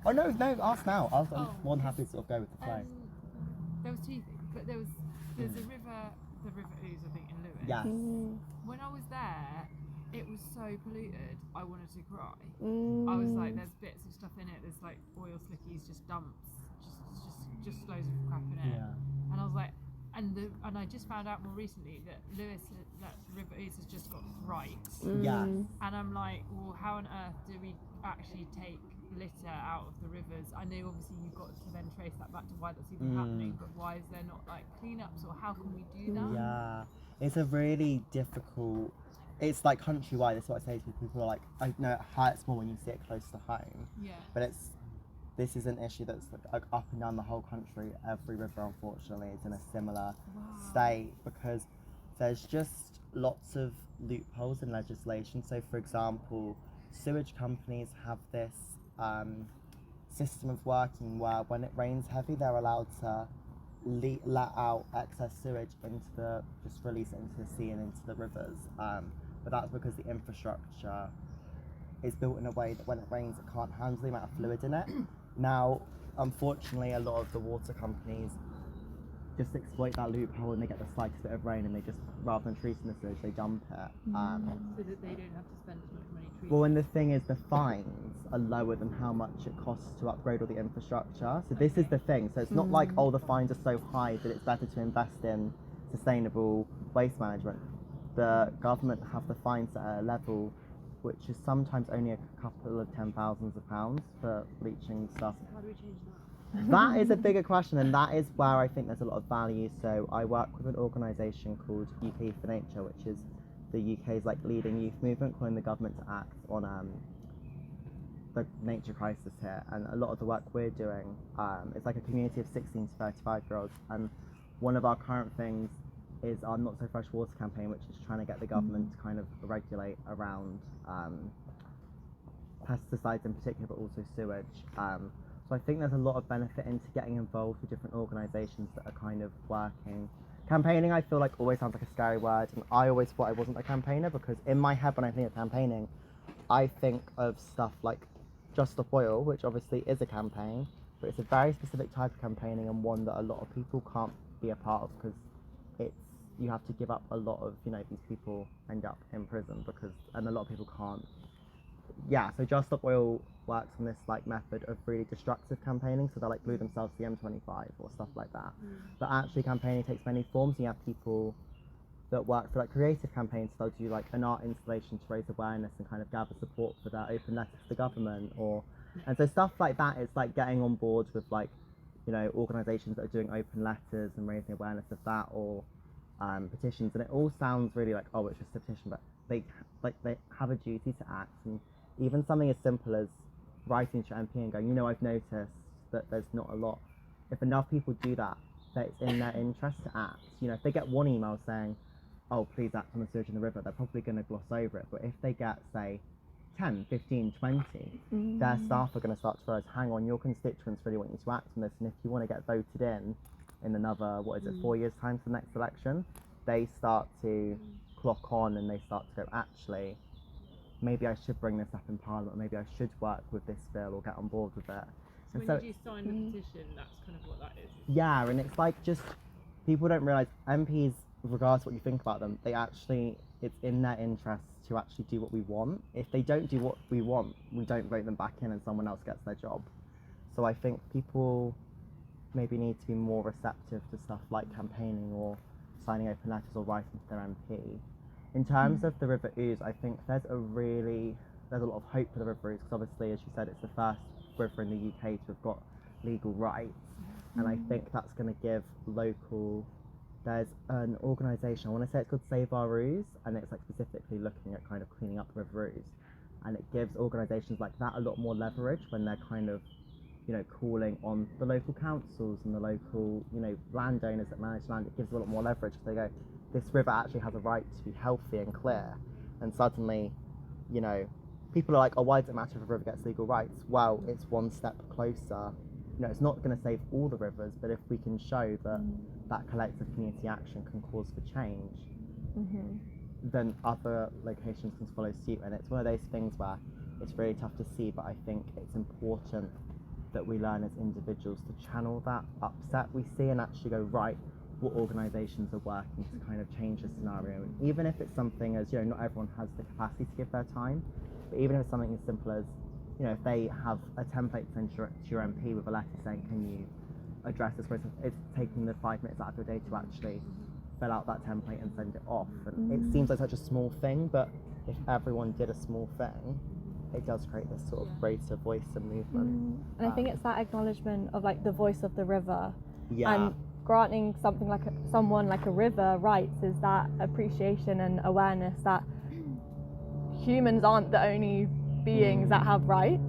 Oh no, ask now. I'm more than happy to sort of go with the flow. There was two things, but there's a river, the River Ouse, I think, in Lewis. Yes. When I was there, it was so polluted, I wanted to cry. I was like, there's bits of stuff in it, there's like oil slickies, just dumps, just loads of crap in it. Yeah. And I was like, and I just found out more recently that that River Ouse has just got rights. Yes. And I'm like, well, how on earth do we actually take litter out of the rivers? I know obviously you've got to then trace that back to why that's even happening, but why is there not like cleanups, or how can we do that? Yeah, it's a really difficult. It's like countrywide. That's what I say to people. People are like, I know it hurts more when you see it close to home. Yeah. But this is an issue that's like up and down the whole country. Every river, unfortunately, is in a similar state because there's just lots of loopholes in legislation. So, for example, sewage companies have this system of working where when it rains heavy, they're allowed to let out excess sewage just release it into the sea and into the rivers. But that's because the infrastructure is built in a way that when it rains, it can't handle the amount of fluid in it. Now, unfortunately, a lot of the water companies just exploit that loophole, and they get the slightest bit of rain, and they just, rather than treating the sewage, they dump it. So that they don't have to spend as much money treating. Well, and the thing is, the fines are lower than how much it costs to upgrade all the infrastructure. So this is the thing. So it's not like, oh, the fines are so high that it's better to invest in sustainable waste management. The government have the fines at a level which is sometimes only a couple of £10,000s for bleaching stuff. How do we change that? That is a bigger question, and that is where I think there's a lot of value. So I work with an organisation called UK for Nature, which is the UK's like leading youth movement, calling the government to act on the nature crisis here. And a lot of the work we're doing is like a community of 16 to 35-year-olds, and one of our current things is our Not So Fresh Water campaign, which is trying to get the government to kind of regulate around pesticides in particular, but also sewage. So I think there's a lot of benefit into getting involved with different organisations that are kind of working. Campaigning, I feel like, always sounds like a scary word, and I always thought I wasn't a campaigner, because in my head when I think of campaigning, I think of stuff like Just Stop Oil, which obviously is a campaign, but it's a very specific type of campaigning, and one that a lot of people can't be a part of, because you have to give up a lot of, these people end up in prison and a lot of people can't. Yeah, so Just Stop Oil works on this like method of really destructive campaigning, so they'll like glue themselves to the M25 or stuff like that. But actually campaigning takes many forms. You have people that work for like creative campaigns, so they'll do like an art installation to raise awareness and kind of gather support for their open letters to the government, and so stuff like that is like getting on board with like, organisations that are doing open letters and raising awareness of that, or petitions. And it all sounds really like, oh, it's just a petition, but they have a duty to act. And even something as simple as writing to your MP and going, I've noticed that there's not a lot. If enough people do that, that it's in their interest to act. If they get one email saying, oh, please act on the sewage in the river, they're probably going to gloss over it. But if they get, say, 10, 15, 20, their staff are going to start to realize, hang on, your constituents really want you to act on this, and if you want to get voted in another, 4 years' time for the next election, they start to clock on, and they start to go, actually, maybe I should bring this up in Parliament, maybe I should work with this bill or get on board with it. So when you do sign the petition, that's kind of what that is? Yeah, and it's like, just, people don't realise, MPs, regardless of what you think about them, it's in their interest to actually do what we want. If they don't do what we want, we don't vote them back in and someone else gets their job. So I think people maybe need to be more receptive to stuff like campaigning or signing open letters or writing to their MP. In terms of the River Ouse, I think there's a lot of hope for the River Ouse, because obviously, as you said, it's the first river in the UK to have got legal rights, and I think that's going to give there's an organisation, I want to say it's called Save Our Ouse, and it's like specifically looking at kind of cleaning up the River Ouse, and it gives organisations like that a lot more leverage when they're kind of calling on the local councils and the local, landowners that manage land. It gives a lot more leverage, because they go, this river actually has a right to be healthy and clear. And suddenly, people are like, oh, why does it matter if a river gets legal rights? Well, it's one step closer. It's not going to save all the rivers, but if we can show that that collective community action can cause for change, then other locations can follow suit. And it's one of those things where it's really tough to see, but I think it's important that we learn as individuals to channel that upset we see and actually go, right, what organisations are working to kind of change the scenario. And even if it's something as, not everyone has the capacity to give their time, but even if it's something as simple as, if they have a template to send to your MP with a letter saying, can you address this process, it's taking the 5 minutes out of your day to actually fill out that template and send it off. And it seems like such a small thing, but if everyone did a small thing, it does create this sort of greater voice and movement. And I think it's that acknowledgement of like the voice of the river. Yeah. And granting something like someone like a river rights is that appreciation and awareness that humans aren't the only beings that have rights,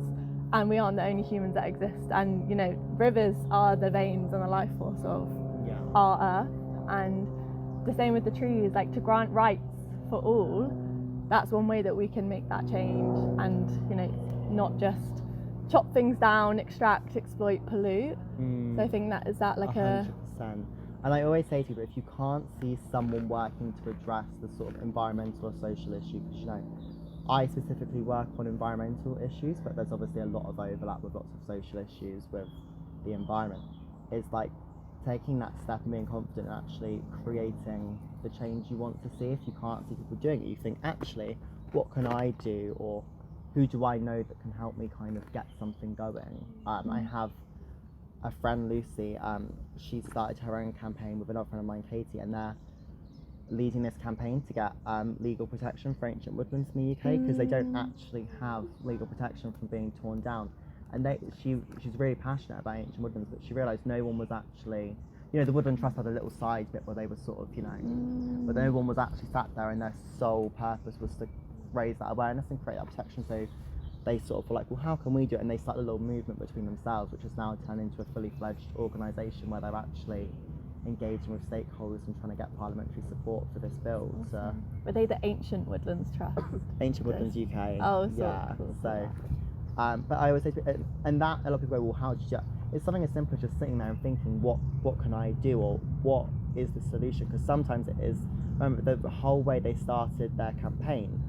and we aren't the only humans that exist. And rivers are the veins and the life force of our earth. And the same with the trees, like to grant rights for all, that's one way that we can make that change and not just chop things down, extract, exploit, pollute. So I think that is that like 100%. And I always say to people, if you can't see someone working to address the sort of environmental or social issue, because I specifically work on environmental issues, but there's obviously a lot of overlap with lots of social issues with the environment, is like taking that step and being confident and actually creating the change you want to see. If you can't see people doing it, you think, actually, what can I do, or who do I know that can help me kind of get something going? I have a friend, Lucy, she started her own campaign with another friend of mine, Katie, and they're leading this campaign to get legal protection for ancient woodlands in the UK, because they don't actually have legal protection from being torn down. And she's really passionate about ancient woodlands, but she realised no one was actually, the Woodland Trust had a little side bit where they were sort of, but no one was actually sat there, and their sole purpose was to raise that awareness and create that protection. So they sort of were like, well, how can we do it? And they started a little movement between themselves, which has now turned into a fully fledged organisation where they're actually engaging with stakeholders and trying to get parliamentary support for this bill. Were they the Ancient Woodlands Trust? Ancient Woodlands UK. Oh, yeah. Cool. So, but I always say, and that a lot of people go, well, how did you? It's something as simple as just sitting there and thinking, what can I do, or what is the solution? Because sometimes it is. Remember, the whole way they started their campaign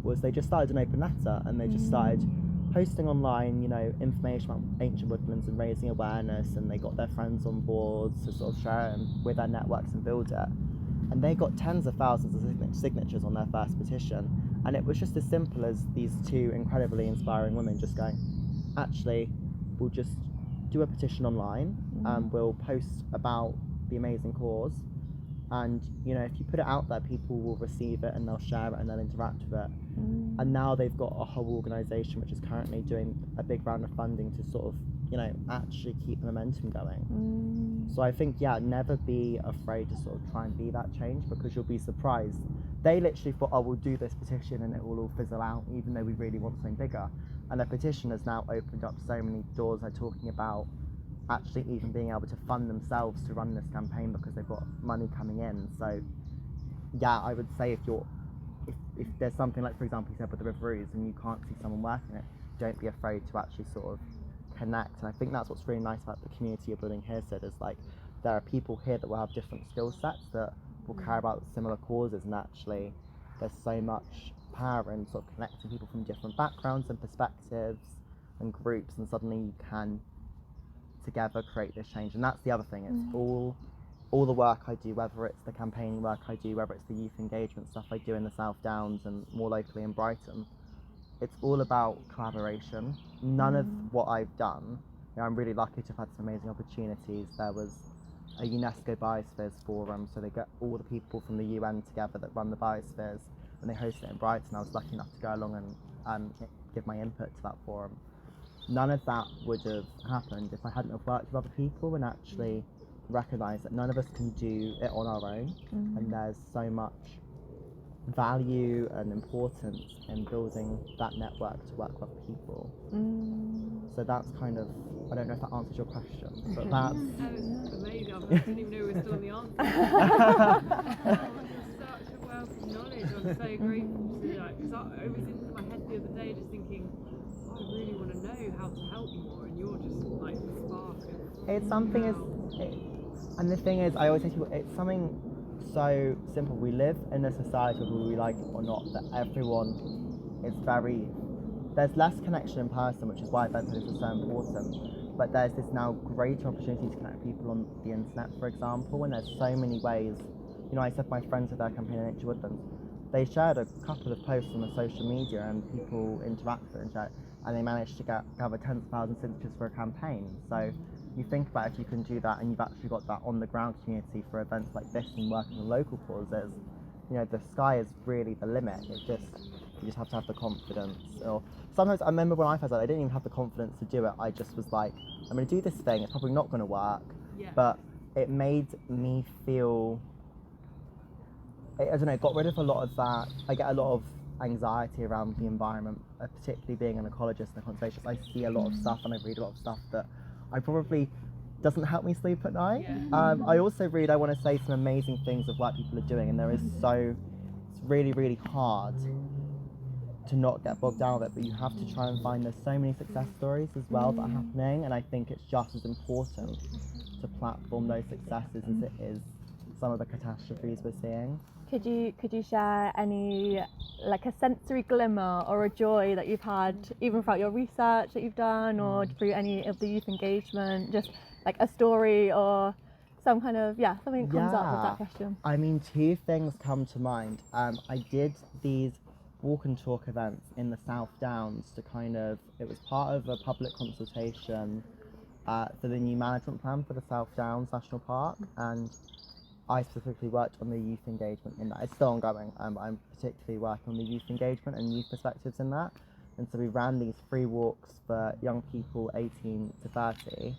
was they just started an open letter, and they just started posting online, information about ancient woodlands and raising awareness, and they got their friends on board to sort of share it with their networks and build it. And they got tens of thousands of signatures on their first petition, and it was just as simple as these two incredibly inspiring women just going, actually, we'll just do a petition online, and we'll post about the amazing cause, and if you put it out there, people will receive it and they'll share it and they'll interact with it. And now they've got a whole organisation which is currently doing a big round of funding to sort of actually keep the momentum going. So I think never be afraid to sort of try and be that change, because you'll be surprised. They literally thought, oh, we'll do this petition and it will all fizzle out, even though we really want something bigger. And the petition has now opened up so many doors. They're talking about actually even being able to fund themselves to run this campaign because they've got money coming in. So I would say if there's something like, for example, you said with the Riveroos, and you can't see someone working it, don't be afraid to actually sort of connect. And I think that's what's really nice about the community you're building here, Sid, is like there are people here that will have different skill sets that will care about similar causes, and actually there's so much power in sort of connecting people from different backgrounds and perspectives and groups, and suddenly you can together create this change. And that's the other thing, it's all the work I do, whether it's the campaigning work I do, whether it's the youth engagement stuff I do in the South Downs and more locally in Brighton, it's all about collaboration. None of what I've done, I'm really lucky to have had some amazing opportunities. There was a UNESCO Biospheres Forum, so they get all the people from the UN together that run the biospheres, and they host it in Brighton. I was lucky enough to go along and give my input to that forum. None of that would have happened if I hadn't have worked with other people and actually recognised that none of us can do it on our own, and there's so much value and importance in building that network to work with other people. So that's kind of, I don't know if that answers your question, but that's... That was amazing. I didn't even know we were still on the answer. Such a wealth of knowledge. I'm so grateful to that, because I was in my head the other day just thinking, I really want to know how to help more, and you're just like the spark of... It's something and the thing is, I always say to people, it's something so simple. We live in a society, whether we like it or not, that everyone is there's less connection in person, which is why events like this are so important. but there's this now greater opportunity to connect people on the internet, for example, and there's so many ways. You know, I said my friends with their campaign in Nature Woodlands, they shared a couple of posts on the social media and people interacted and shared, and they managed to gather tens of thousands of signatures for a campaign. So you think about if you can do that and you've actually got that on the ground community for events like this and working on local causes, you know, the sky is really the limit. You just have to have the confidence. Or sometimes I remember when I first started, I didn't even have the confidence to do it. I just was like, I'm going to do this thing, it's probably not going to work. Yeah. But it made me feel, I don't know, got rid of a lot of that. I get a lot of anxiety around the environment, particularly being an ecologist and a conservationist. I see a lot of stuff and I read a lot of stuff that I probably doesn't help me sleep at night. Yeah. I also read, I want to say some amazing things of what people are doing, and it's really, really hard to not get bogged down with it, but you have to try and find, there's so many success stories as well that are happening, and I think it's just as important to platform those successes as it is some of the catastrophes we're seeing. Could you share any, like, a sensory glimmer or a joy that you've had even throughout your research that you've done, or through any of the youth engagement, just like a story or some kind of, something that comes up with that question? I mean, two things come to mind. I did these walk and talk events in the South Downs to it was part of a public consultation for the new management plan for the South Downs National Park, and I specifically worked on the youth engagement in that. It's still ongoing, but I'm particularly working on the youth engagement and youth perspectives in that. And so we ran these free walks for young people 18 to 30.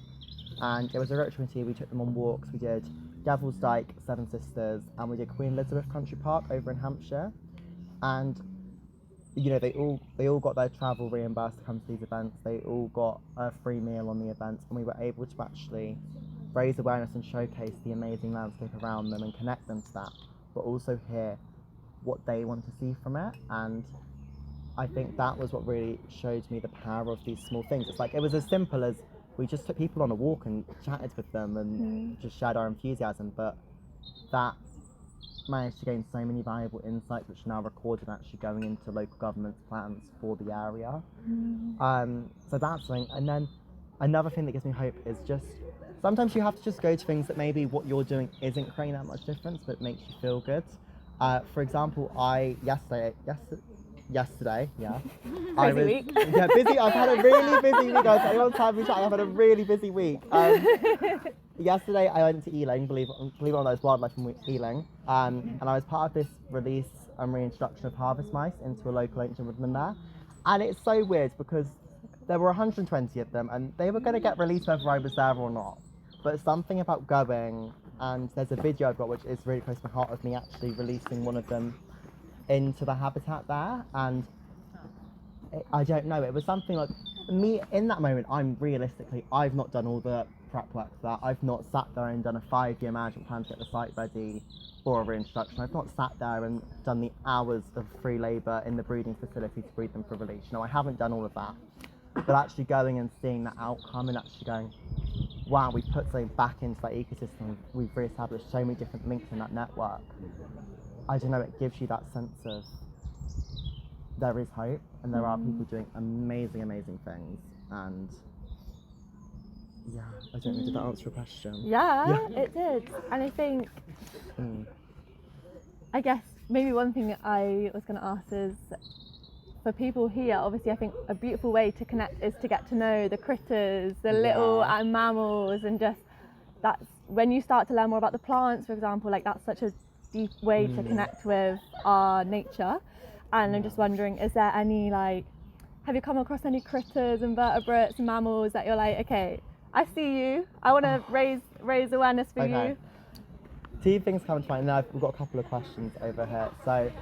And it was a ritual. We took them on walks. We did Devil's Dyke, Seven Sisters, and we did Queen Elizabeth Country Park over in Hampshire. And you know, they all got their travel reimbursed to come to these events. They all got a free meal on the events, and we were able to actually raise awareness and showcase the amazing landscape around them and connect them to that, but also hear what they want to see from it. And I think that was what really showed me the power of these small things. It's like, it was as simple as we just took people on a walk and chatted with them and just shared our enthusiasm, but that managed to gain so many valuable insights which are now recorded and actually going into local government's plans for the area. So that's something. And then another thing that gives me hope is just sometimes you have to just go to things that maybe what you're doing isn't creating that much difference, but makes you feel good. For example, yesterday, Busy week. Yeah, busy. I've had a really busy week. I've had a really busy week. Yesterday I went to Ealing, believe it or not, it's Wildlife in Ealing, and I was part of this release and reintroduction of harvest mice into a local ancient woodland there. And it's so weird because there were 120 of them and they were going to get released whether I was there or not. But something about going, and there's a video I've got which is really close to my heart of me actually releasing one of them into the habitat there, and I don't know, it was something like me in that moment. I've not done all the prep work for that. I've not sat there and done a 5-year management plan to get the site ready for a reintroduction. I've not sat there and done the hours of free labour in the breeding facility to breed them for release. No, I haven't done all of that. But actually going and seeing that outcome and actually going, wow, we put something back into that ecosystem, we've re-established so many different links in that network. I don't know, it gives you that sense of there is hope and there are people doing amazing, amazing things. And yeah, I don't know, did that answer your question? Yeah, it did. And I think, I guess maybe one thing I was going to ask is, for people here, obviously I think a beautiful way to connect is to get to know the critters, the little mammals, and just that's when you start to learn more about the plants, for example, like that's such a deep way to connect with our nature. And I'm just wondering, is there any, like, have you come across any critters, invertebrates, mammals that you're like, okay, I see you, I want to raise awareness for you? Two things come to mind, and then we've got a couple of questions over here, so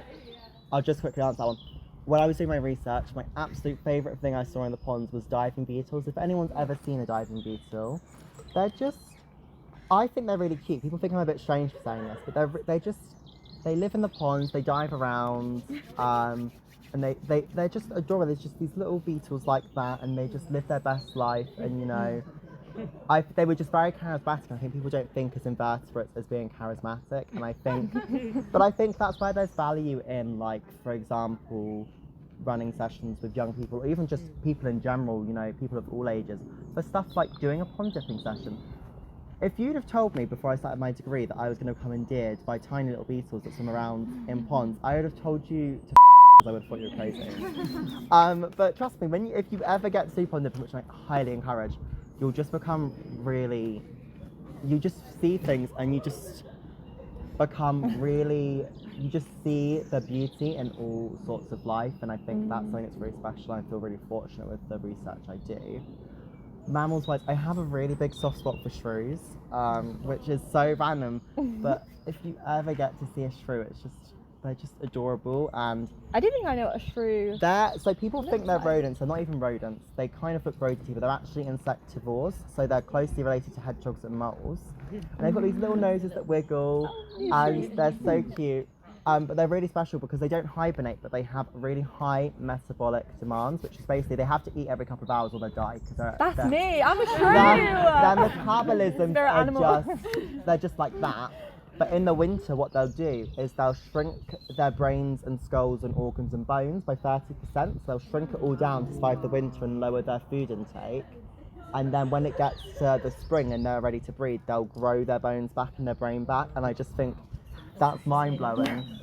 I'll just quickly answer that one. When I was doing my research, my absolute favourite thing I saw in the ponds was diving beetles. If anyone's ever seen a diving beetle, I think they're really cute. People think I'm a bit strange for saying this, but they live in the ponds, they dive around, and they're just adorable. There's just these little beetles like that, and they just live their best life, and you know, they were just very charismatic. I think people don't think as invertebrates as being charismatic, and I think, but I think that's where there's value in, like, for example, running sessions with young people, or even just people in general, you know, people of all ages, for stuff like doing a pond dipping session. If you'd have told me before I started my degree that I was going to become endeared by tiny little beetles that swim around in ponds, I would have told you to I would have thought you were crazy. But trust me, if you ever get to do pond dipping, which I highly encourage, you'll just become really, you just see things and you just become really, you just see the beauty in all sorts of life, and I think that's something that's really special. I feel really fortunate with the research I do. Mammals wise, I have a really big soft spot for shrews, which is so random, but if you ever get to see a shrew, they're just adorable. And I don't think I know what a shrew. So people think they're rodents. They're not even rodents. They kind of look rodent-y, but they're actually insectivores. So they're closely related to hedgehogs and moles. And they've got these little noses that wiggle, and they're so cute. But they're really special because they don't hibernate, but they have really high metabolic demands, which is basically they have to eat every couple of hours or they die. That's me. I'm a shrew. Their metabolisms They're are animals. they're just like that. But in the winter, what they'll do is they'll shrink their brains and skulls and organs and bones by 30%. So they'll shrink it all down to survive the winter and lower their food intake. And then when it gets to the spring and they're ready to breed, they'll grow their bones back and their brain back. And I just think that's mind-blowing.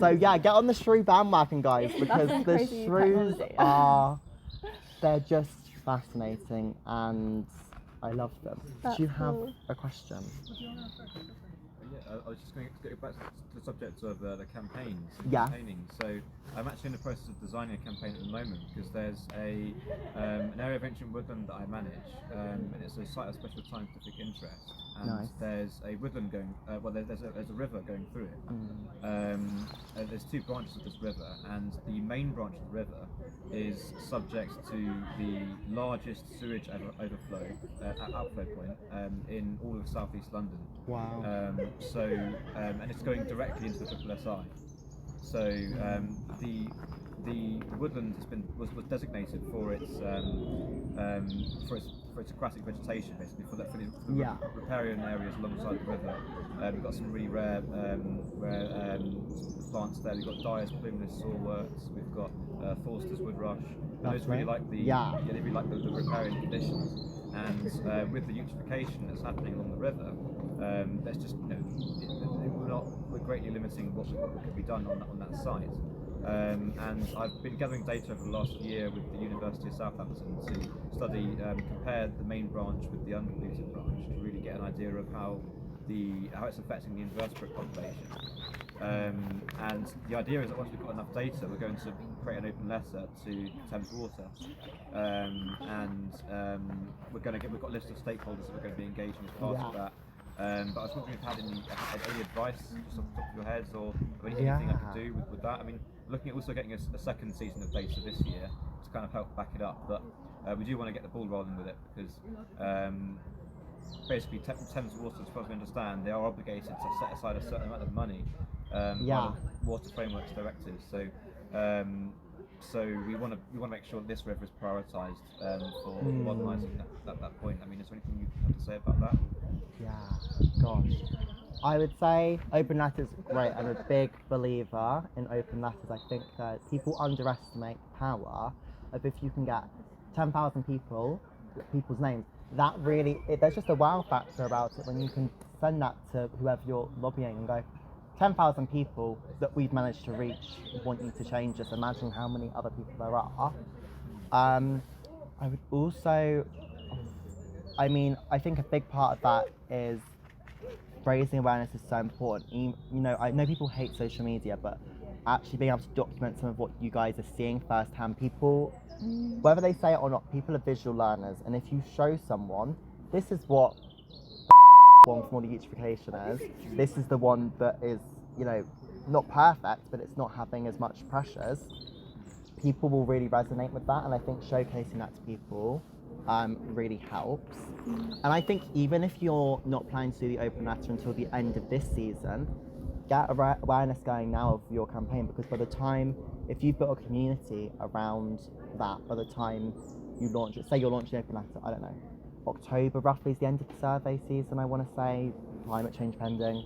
So yeah, get on the shrew bandwagon, guys, because the shrews they're just fascinating and I love them. Do you have a question? I was just going to go back to the subject of the campaigns. Yeah. Campaigning. So I'm actually in the process of designing a campaign at the moment because there's an area of ancient woodland that I manage, and it's a site of special scientific interest. And Nice. there's a woodland going. There's a river going through it. There's two branches of this river, and the main branch of the river is subject to the largest sewage outflow point in all of southeast London. Wow. And it's going directly into the SSSI. So the woodland was designated for its aquatic vegetation, basically for the riparian areas alongside the river. We've got some really rare plants there. We've got Dyer's plumeless sawworts. We've got Forster's woodrush. Those really like they really like the riparian conditions. And with the eutrophication that's happening along the river, there's just we're greatly limiting what could be done on that site. And I've been gathering data over the last year with the University of Southampton to study, compare the main branch with the unpolluted branch to really get an idea of how it's affecting the invertebrate population. And the idea is that once we've got enough data, we're going to create an open letter to Thames Water, we've got a list of stakeholders that we're going to be engaging as part of that. But I was wondering if you had any advice just off the top of your heads or anything I could do with that. I mean, looking at also getting a second season of data this year to kind of help back it up, but we do want to get the ball rolling with it because basically Thames Water, as far as we understand, they are obligated to set aside a certain amount of money by the Water Frameworks Directive. So we want to make sure that this river is prioritised for modernising that point. I mean, is there anything you have to say about that? Yeah, gosh. I would say open letters are great. I'm a big believer in open letters. I think that people underestimate the power of if you can get 10,000 people's names. That really, there's just a wow factor about it when you can send that to whoever you're lobbying and go, 10,000 people that we've managed to reach want you to change this. Imagine how many other people there are. I would also, I think a big part of that is raising awareness is so important. You know, I know people hate social media, but actually being able to document some of what you guys are seeing firsthand, people, whether they say it or not, people are visual learners, and if you show someone, this is what one from all the eutrophication is, this is the one that is, you know, not perfect, but it's not having as much pressures, people will really resonate with that, and I think showcasing that to people really helps. And I think even if you're not planning to do the open letter until the end of this season, get awareness going now of your campaign, because by the time, if you've built a community around that, by the time you launch it, say you're launching the open letter, I don't know, October roughly is the end of the survey season, I want to say, climate change pending.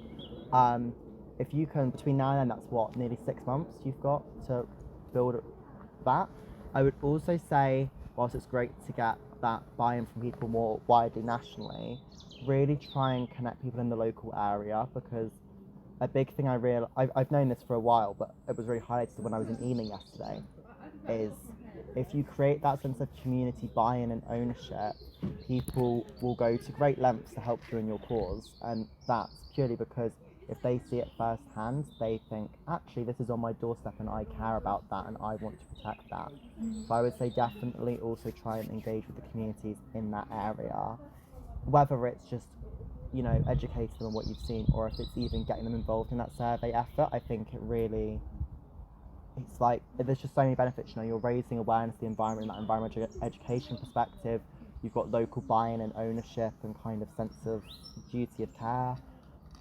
If you can, between now and then, that's what, nearly 6 months you've got to build that. I would also say, whilst it's great to get that buy-in from people more widely nationally, really try and connect people in the local area, because a big thing I've known this for a while, but it was really highlighted when I was in Ealing yesterday, is if you create that sense of community buy-in and ownership, people will go to great lengths to help you in your cause, and that's purely because if they see it firsthand, they think, actually, this is on my doorstep and I care about that and I want to protect that. So I would say definitely also try and engage with the communities in that area, whether it's just, you know, educating them on what you've seen, or if it's even getting them involved in that survey effort. I think it's like, there's just so many benefits. You know, you're raising awareness of the environment, that environmental education perspective. You've got local buy-in and ownership and kind of sense of duty of care.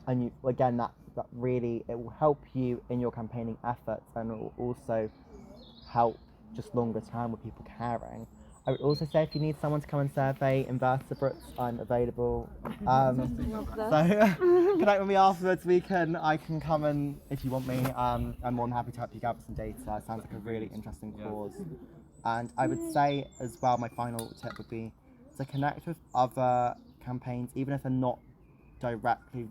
And you, again, that really, it will help you in your campaigning efforts, and it will also help just longer term with people caring. I would also say if you need someone to come and survey invertebrates, I'm available. So connect with me afterwards. I can come, and if you want me, I'm more than happy to help you gather some data. It sounds like a really interesting cause. And I would say as well, my final tip would be to connect with other campaigns, even if they're not directly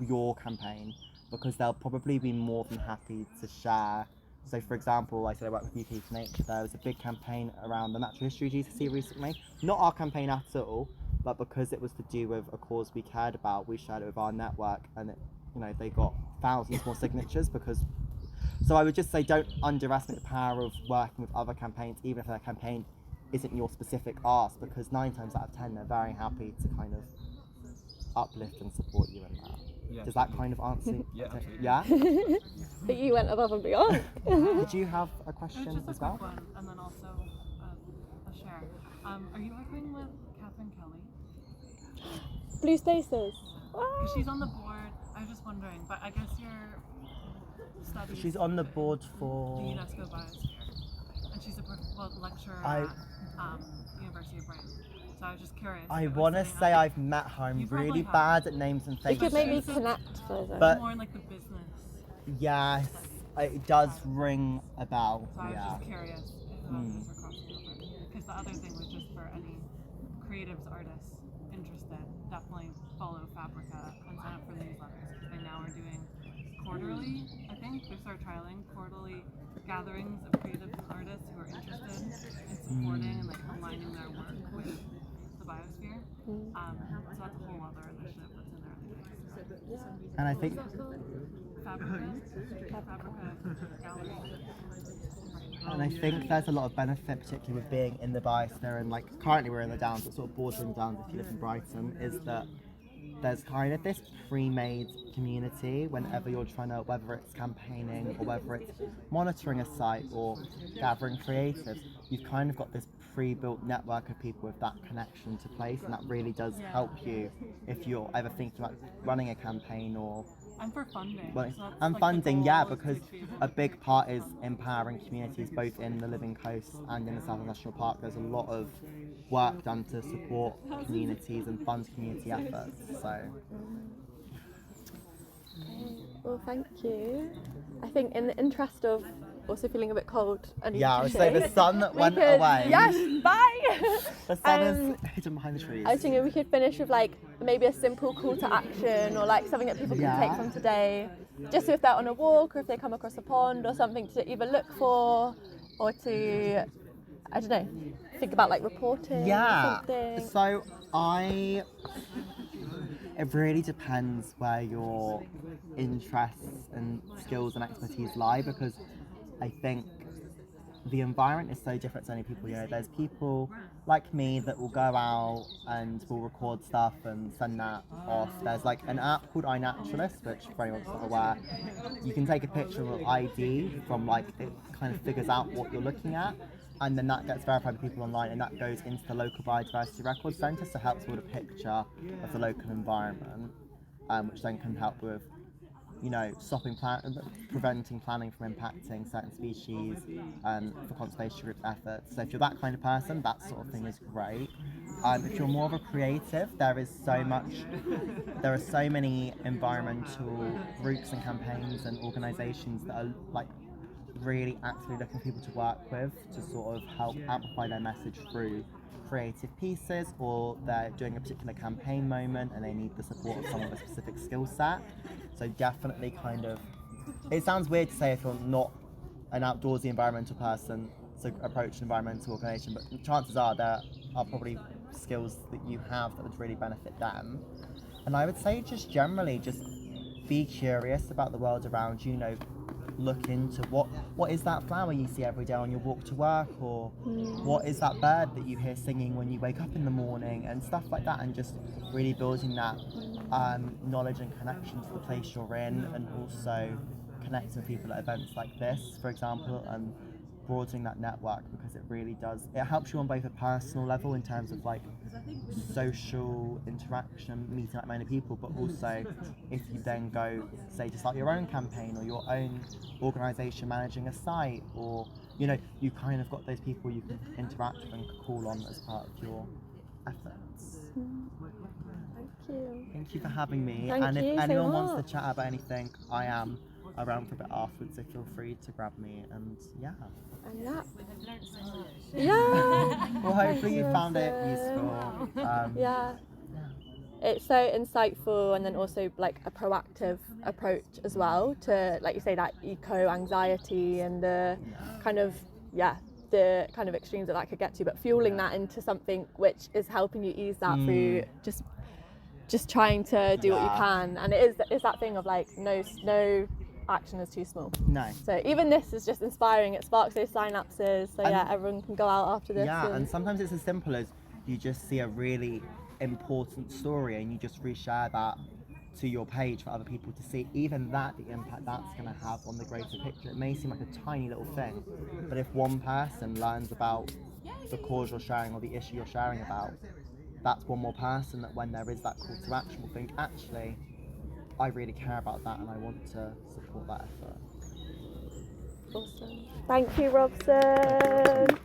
your campaign, because they'll probably be more than happy to share. So for example, I said I work with UK for Nature. There was a big campaign around the natural history GCSE recently. Not our campaign at all, but because it was to do with a cause we cared about, we shared it with our network, and it, you know, they got thousands more signatures because. So I would just say, don't underestimate the power of working with other campaigns, even if their campaign isn't your specific ask, because 9 times out of 10 they're very happy to kind of uplift and support you in that. Yeah. Does that kind of answer? Yeah, absolutely. Yeah? But you went above and beyond. Did you have a It question was just as a well? quick one, and then also a share. Are you working with Catherine Kelly? Blue Spaces. Because she's on the board. I was just wondering, but I guess your studies. She's on the board for. the UNESCO Biosphere, and she's a lecturer at University of Brighton. So I was just curious. I want to say I've met her. I'm You probably really have. bad at names and You faces. could maybe connect further. But- more like the business. Yes, it does ring a bell. So I was Yeah. just curious if those were crossing over. Because the other thing was just for any creatives, artists interested, definitely follow Fabrica and sign up for newsletters, because they now are doing quarterly, I think, they start trialing quarterly gatherings of creative artists who are interested in supporting and like aligning their work with the biosphere. So that's a whole other initiative that's in there. And I think Fabrica Gallery. And I think there's a lot of benefit, particularly with being in the biosphere, and like currently we're in the Downs, but sort of bordering Downs if you live in Brighton, is that there's kind of this pre-made community whenever you're trying to, whether it's campaigning or whether it's monitoring a site or gathering creatives, you've kind of got this pre-built network of people with that connection to place, and that really does help you if you're ever thinking about running a campaign or And for funding. well, So that's and like the funding, goal yeah, is to because achieve a big part is empowering communities both in the Living Coast and in the Southern National Park. There's a lot of work done to support communities and fund community efforts. So Well, thank you. I think in the interest of also feeling a bit cold, I need yeah, I to would say the say, sun we went could- away. Yes, bye! The sun is hidden behind the trees. I was thinking we could finish with like maybe a simple call to action, or like something that people can take from today, just if they're on a walk or if they come across a pond, or something to either look for or to, I don't know, think about like reporting Yeah. or something. So it really depends where your interests and skills and expertise lie, because I think the environment is so different to many people. You know, there's people like me that will go out and will record stuff and send that off. There's like an app called iNaturalist, which for anyone who's not aware, you can take a picture of an ID from like, it kind of figures out what you're looking at, and then that gets verified with people online, and that goes into the local biodiversity record centre, so it helps build a picture of the local environment, which then can help with, you know, preventing planning from impacting certain species for conservation group efforts. So if you're that kind of person, that sort of thing is great. If you're more of a creative, there are so many environmental groups and campaigns and organisations that are like really actively looking for people to work with to sort of help amplify their message through creative pieces, or they're doing a particular campaign moment and they need the support of someone with a specific skill set. So definitely kind of, it sounds weird to say if you're not an outdoorsy environmental person to approach an environmental organisation, but chances are there are probably skills that you have that would really benefit them. And I would say just generally just be curious about the world around you, look into what is that flower you see every day on your walk to work, or what is that bird that you hear singing when you wake up in the morning, and stuff like that, and just really building that knowledge and connection to the place you're in, and also connecting with people at events like this, for example, and broadening that network, because it really does, it helps you on both a personal level in terms of like social interaction, meeting like many people, but also if you then go, say, to start your own campaign or your own organisation managing a site, or you kind of got those people you can interact with and call on as part of your efforts. Thank you. Thank you for having me. Thank and if you so anyone wants much. to chat about anything, I am around for a bit afterwards, so feel free to grab me. And yeah. And yeah. I've learned so much. Yeah. Well, hopefully Thank you found it Robson. useful. Yeah. It's so insightful, and then also like a proactive approach as well to, like you say, that eco anxiety and the kind of the kind of extremes that could get to, but fueling that into something which is helping you ease that through just trying to do what you can. And it's that thing of like no action is too small. No. So even this is just inspiring. It sparks those synapses. So everyone can go out after this. Yeah, and sometimes it's as simple as you just see a really important story and you just reshare that to your page for other people to see. Even that, the impact that's going to have on the greater picture. It may seem like a tiny little thing, but if one person learns about the cause you're sharing or the issue you're sharing about, that's one more person that when there is that call to action will think, actually, I really care about that and I want to support that effort. Awesome. Thank you, Robson.